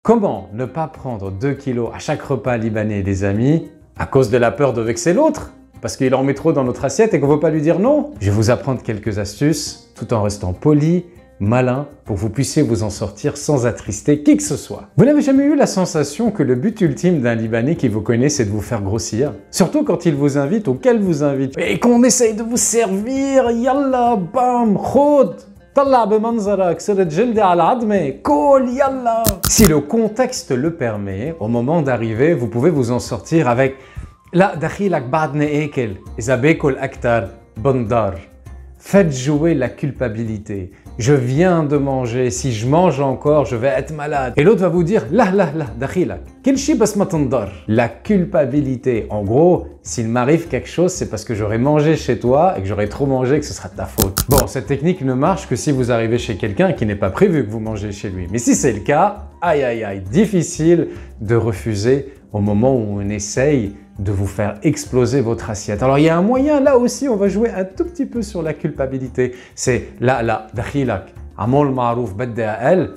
Comment ne pas prendre 2 kilos à chaque repas libanais, les amis, à cause de la peur de vexer l'autre? Parce qu'il en met trop dans notre assiette et qu'on ne veut pas lui dire non? Je vais vous apprendre quelques astuces, tout en restant poli, malin, pour que vous puissiez vous en sortir sans attrister qui que ce soit. Vous n'avez jamais eu la sensation que le but ultime d'un Libanais qui vous connaît, c'est de vous faire grossir? Surtout quand il vous invite ou qu'elle vous invite, et qu'on essaye de vous servir, yallah, bam, khod. Si le contexte le permet, au moment d'arriver, vous pouvez vous en sortir avec la dakhilak ba'dna ekel, iza bekol aktar bandar. Faites jouer la culpabilité. Je viens de manger, si je mange encore, je vais être malade. Et l'autre va vous dire la dakhilak. Kelchi bas ma tandar. La culpabilité. En gros, s'il m'arrive quelque chose, c'est parce que j'aurais mangé chez toi et que j'aurais trop mangé et que ce sera de ta faute. Bon, cette technique ne marche que si vous arrivez chez quelqu'un qui n'est pas prévu que vous mangez chez lui. Mais si c'est le cas, aïe aïe aïe, difficile de refuser au moment où on essaye de vous faire exploser votre assiette. Alors il y a un moyen, là aussi on va jouer un tout petit peu sur la culpabilité. C'est la dakhilak, amol marouf badda elle.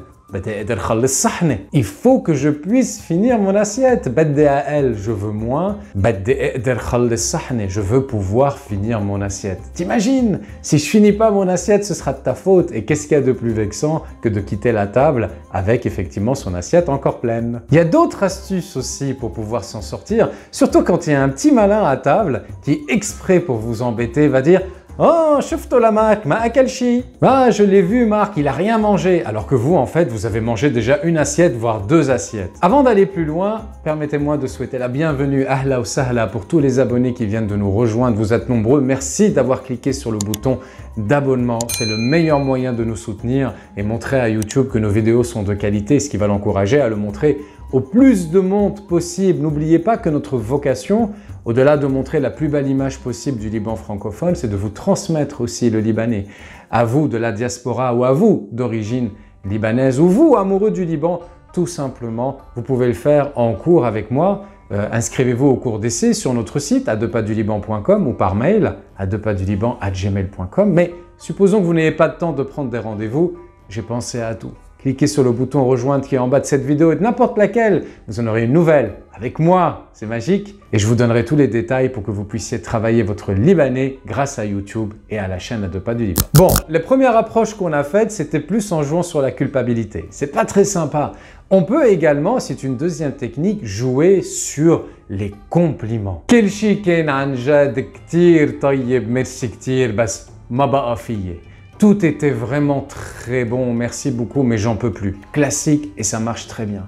Il faut que je puisse finir mon assiette. Je veux moins. Je veux pouvoir finir mon assiette. T'imagines, si je finis pas mon assiette, ce sera de ta faute. Et qu'est-ce qu'il y a de plus vexant que de quitter la table avec effectivement son assiette encore pleine? Il y a d'autres astuces aussi pour pouvoir s'en sortir, surtout quand il y a un petit malin à table qui, exprès pour vous embêter, va dire: oh, shufto la Marc, ma akalchi. Ah, je l'ai vu, Marc, il a rien mangé. Alors que vous, en fait, vous avez mangé déjà une assiette, voire 2 assiettes. Avant d'aller plus loin, permettez-moi de souhaiter la bienvenue, ahla ou sahla, pour tous les abonnés qui viennent de nous rejoindre. Vous êtes nombreux. Merci d'avoir cliqué sur le bouton d'abonnement. C'est le meilleur moyen de nous soutenir et montrer à YouTube que nos vidéos sont de qualité, ce qui va l'encourager à le montrer au plus de monde possible. N'oubliez pas que notre vocation, au-delà de montrer la plus belle image possible du Liban francophone, c'est de vous transmettre aussi le libanais. À vous de la diaspora ou à vous d'origine libanaise ou vous amoureux du Liban, tout simplement, vous pouvez le faire en cours avec moi. Inscrivez-vous au cours d'essai sur notre site adepasduliban.com ou par mail adepasduliban@gmail.com. Mais supposons que vous n'ayez pas de temps de prendre des rendez-vous, j'ai pensé à tout. Cliquez sur le bouton rejoindre qui est en bas de cette vidéo et de n'importe laquelle, vous en aurez une nouvelle avec moi, c'est magique. Et je vous donnerai tous les détails pour que vous puissiez travailler votre libanais grâce à YouTube et à la chaîne Adepas du Liban. Bon, les premières approches qu'on a faites, c'était plus en jouant sur la culpabilité. C'est pas très sympa. On peut également, c'est une deuxième technique, jouer sur les compliments. Quel chicken anjad ktir tayyib, merci ktir, bas ma ba'a fiye. Tout était vraiment très bon, merci beaucoup, mais j'en peux plus. Classique et ça marche très bien.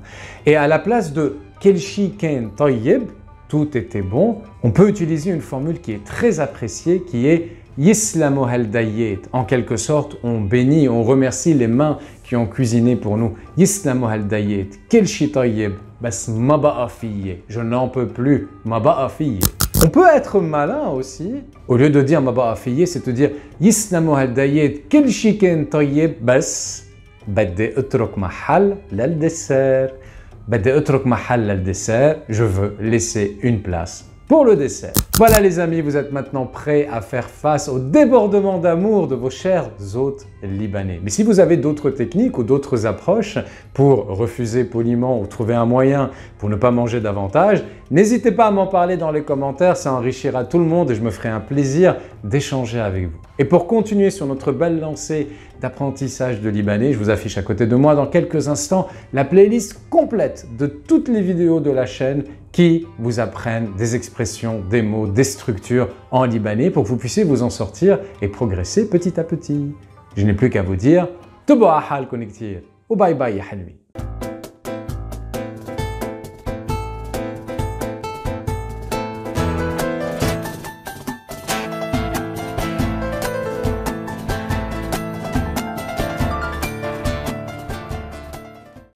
Et à la place de Kelchi ken tayyib, tout était bon, on peut utiliser une formule qui est très appréciée, qui est Yislamu haldayet. En quelque sorte, on bénit, on remercie les mains qui ont cuisiné pour nous. Yislamu haldayet. Kelchi tayyib, bas ma ba'a fiye. Je n'en peux plus, ma ba'a fiye. On peut être malin aussi. Au lieu de dire ma ba'a fiye, c'est de dire Yislamu haldayet kel chicken tayyib bas baddi utruk mahal lal dessert. Baddi utruk mahal lal dessert. Je veux laisser une place pour le dessert. Voilà les amis, vous êtes maintenant prêts à faire face au débordement d'amour de vos chers hôtes libanais. Mais si vous avez d'autres techniques ou d'autres approches pour refuser poliment ou trouver un moyen pour ne pas manger davantage, n'hésitez pas à m'en parler dans les commentaires, ça enrichira tout le monde et je me ferai un plaisir d'échanger avec vous. Et pour continuer sur notre belle lancée d'apprentissage de libanais, je vous affiche à côté de moi dans quelques instants la playlist complète de toutes les vidéos de la chaîne qui vous apprennent des expressions, des mots, des structures en libanais pour que vous puissiez vous en sortir et progresser petit à petit. Je n'ai plus qu'à vous dire, Tubo ahal connectir, ou bye bye ya halwi.